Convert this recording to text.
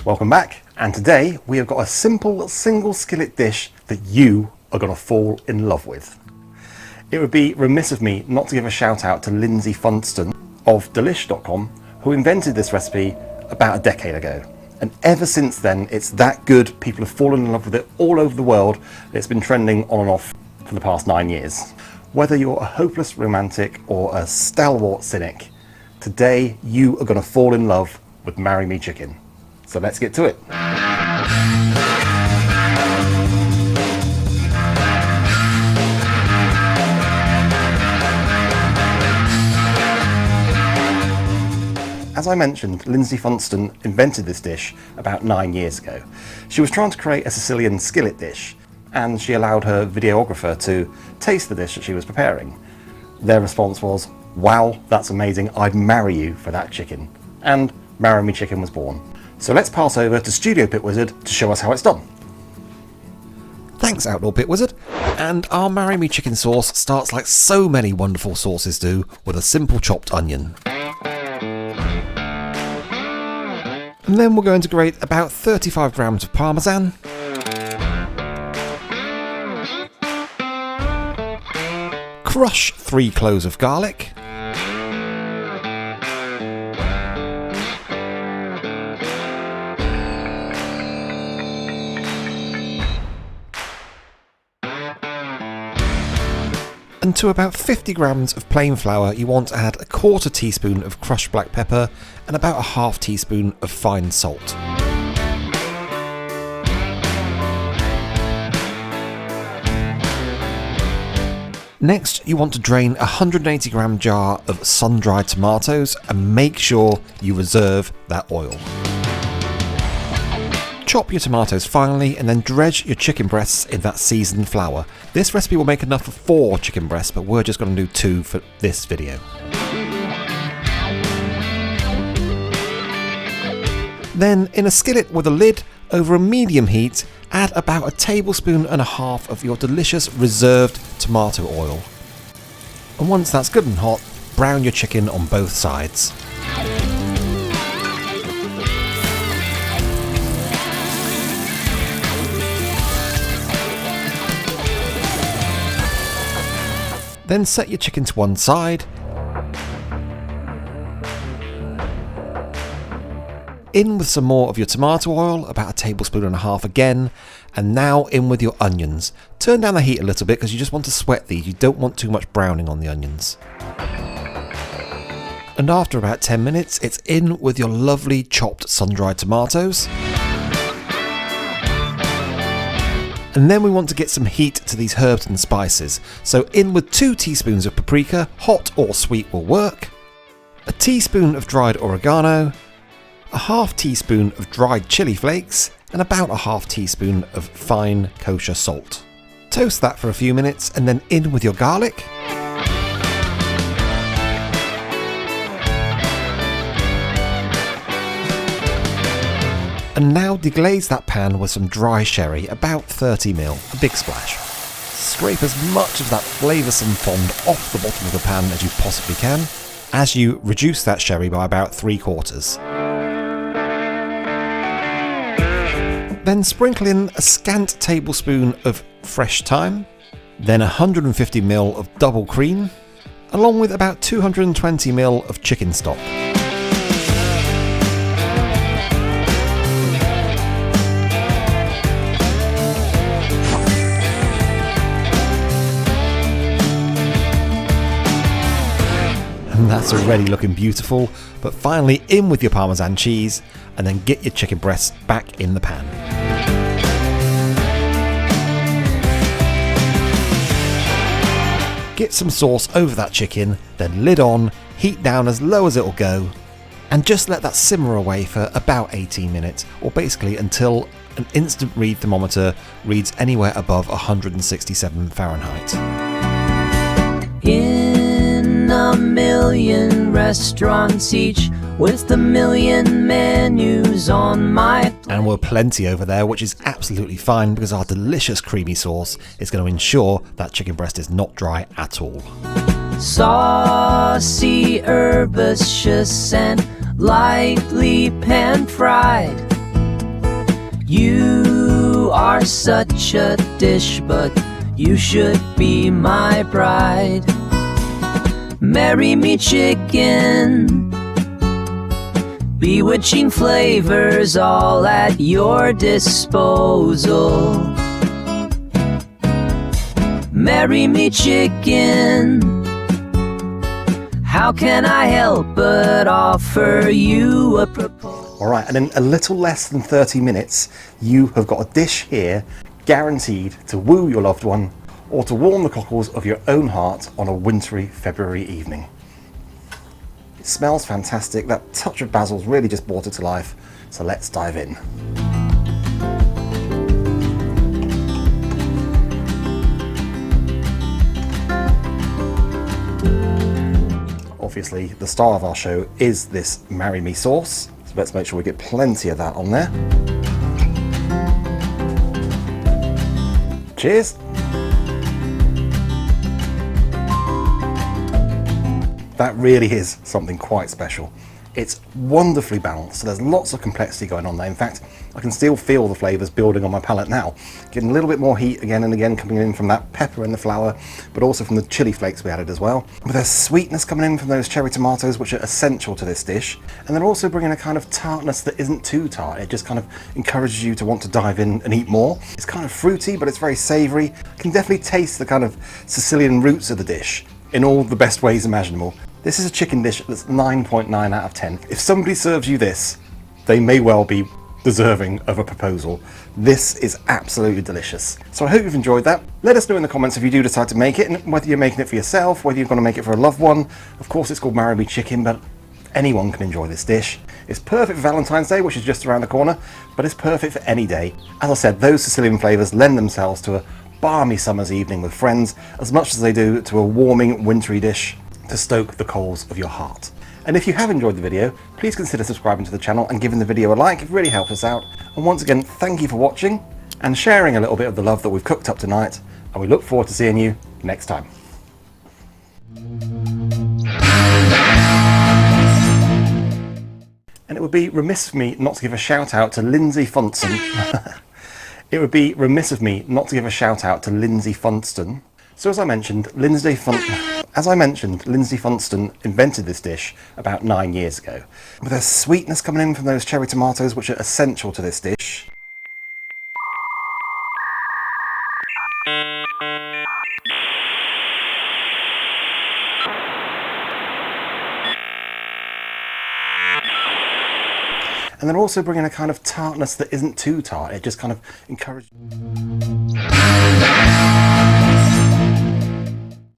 Welcome back, and today we have got a simple single skillet dish that you are going to fall in love with. It would be remiss of me not to give a shout out to Lindsay Funston of delish.com, who invented this recipe about a decade ago. And ever since then, it's that good. People have fallen in love with it all over the world. It's been trending on and off for the past 9 years. Whether you're a hopeless romantic or a stalwart cynic, today you are going to fall in love with Marry Me Chicken. So let's get to it. As I mentioned, Lindsay Funston invented this dish about 9 years ago. She was trying to create a Sicilian skillet dish, and she allowed her videographer to taste the dish that she was preparing. Their response was, "Wow, that's amazing, I'd marry you for that chicken." And Marry Me Chicken was born. So let's pass over to Studio Pit Wizard to show us how it's done. Thanks, Outdoor Pit Wizard. And our Marry Me Chicken sauce starts like so many wonderful sauces do, with a simple chopped onion. And then we're going to grate about 35 grams of parmesan, crush 3 cloves of garlic, and to about 50 grams of plain flour you want to add a 1/4 teaspoon of crushed black pepper and about a 1/2 teaspoon of fine salt. Next, you want to drain a 180 gram jar of sun-dried tomatoes and make sure you reserve that oil. Chop your tomatoes finely and then dredge your chicken breasts in that seasoned flour. This recipe will make enough for 4 chicken breasts, but we're just going to do 2 for this video. Then, in a skillet with a lid over a medium heat, add about 1.5 tablespoons of your delicious reserved tomato oil. And once that's good and hot, brown your chicken on both sides. Then set your chicken to one side. In with some more of your tomato oil, about 1.5 tablespoons again, and now in with your onions. Turn down the heat a little bit because you just want to sweat these, you don't want too much browning on the onions. And after about 10 minutes, it's in with your lovely chopped sun-dried tomatoes. And then we want to get some heat to these herbs and spices. So in with 2 teaspoons of paprika, hot or sweet will work, 1 teaspoon of dried oregano, a 1/2 teaspoon of dried chili flakes, and about a 1/2 teaspoon of fine kosher salt. Toast that for a few minutes and then in with your garlic. And now deglaze that pan with some dry sherry, about 30 ml, a big splash. Scrape as much of that flavoursome fond off the bottom of the pan as you possibly can, as you reduce that sherry by about 3/4. Then sprinkle in a scant tablespoon of fresh thyme, then 150 ml of double cream, along with about 220 ml of chicken stock. And that's already looking beautiful, but finally in with your Parmesan cheese and then get your chicken breasts back in the pan. Get some sauce over that chicken, then lid on, heat down as low as it'll go, and just let that simmer away for about 18 minutes, or basically until an instant read thermometer reads anywhere above 167 Fahrenheit. In a million restaurants each with a million menus on my plate. And we're plenty over there, which is absolutely fine because our delicious creamy sauce is going to ensure that chicken breast is not dry at all. Saucy, herbaceous and lightly pan-fried. You are such a dish, but you should be my bride. Marry me, chicken. Bewitching flavors all at your disposal. Marry me, chicken. How can I help but offer you a proposal? All right, and in a little less than 30 minutes, you have got a dish here guaranteed to woo your loved one or to warm the cockles of your own heart on a wintry February evening. It smells fantastic. That touch of basil's really just brought it to life. So let's dive in. Obviously, the star of our show is this Marry Me sauce. So let's make sure we get plenty of that on there. Cheers. That really is something quite special. It's wonderfully balanced, so there's lots of complexity going on there. In fact, I can still feel the flavours building on my palate now. Getting a little bit more heat again and again coming in from that pepper and the flour, but also from the chili flakes we added as well. But there's sweetness coming in from those cherry tomatoes, which are essential to this dish. And they're also bringing a kind of tartness that isn't too tart. It just kind of encourages you to want to dive in and eat more. It's kind of fruity, but it's very savoury. You can definitely taste the kind of Sicilian roots of the dish in all the best ways imaginable. This is a chicken dish that's 9.9 out of 10. If somebody serves you this, they may well be deserving of a proposal. This is absolutely delicious. So I hope you've enjoyed that. Let us know in the comments if you do decide to make it, and whether you're making it for yourself, whether you're going to make it for a loved one. Of course, it's called Marry Me Chicken, but anyone can enjoy this dish. It's perfect for Valentine's Day, which is just around the corner, but it's perfect for any day. As I said, those Sicilian flavours lend themselves to a balmy summer's evening with friends as much as they do to a warming wintry dish to stoke the coals of your heart. And if you have enjoyed the video, please consider subscribing to the channel and giving the video a like. It really helps us out. And once again, thank you for watching and sharing a little bit of the love that we've cooked up tonight, and we look forward to seeing you next time. And it would be remiss of me not to give a shout out to Lindsay Funston. It would be remiss of me not to give a shout out to Lindsay Funston. So as I mentioned, Lindsay Funston invented this dish about 9 years ago. But there's sweetness coming in from those cherry tomatoes, which are essential to this dish. And they're also bringing a kind of tartness that isn't too tart. It just kind of encourages...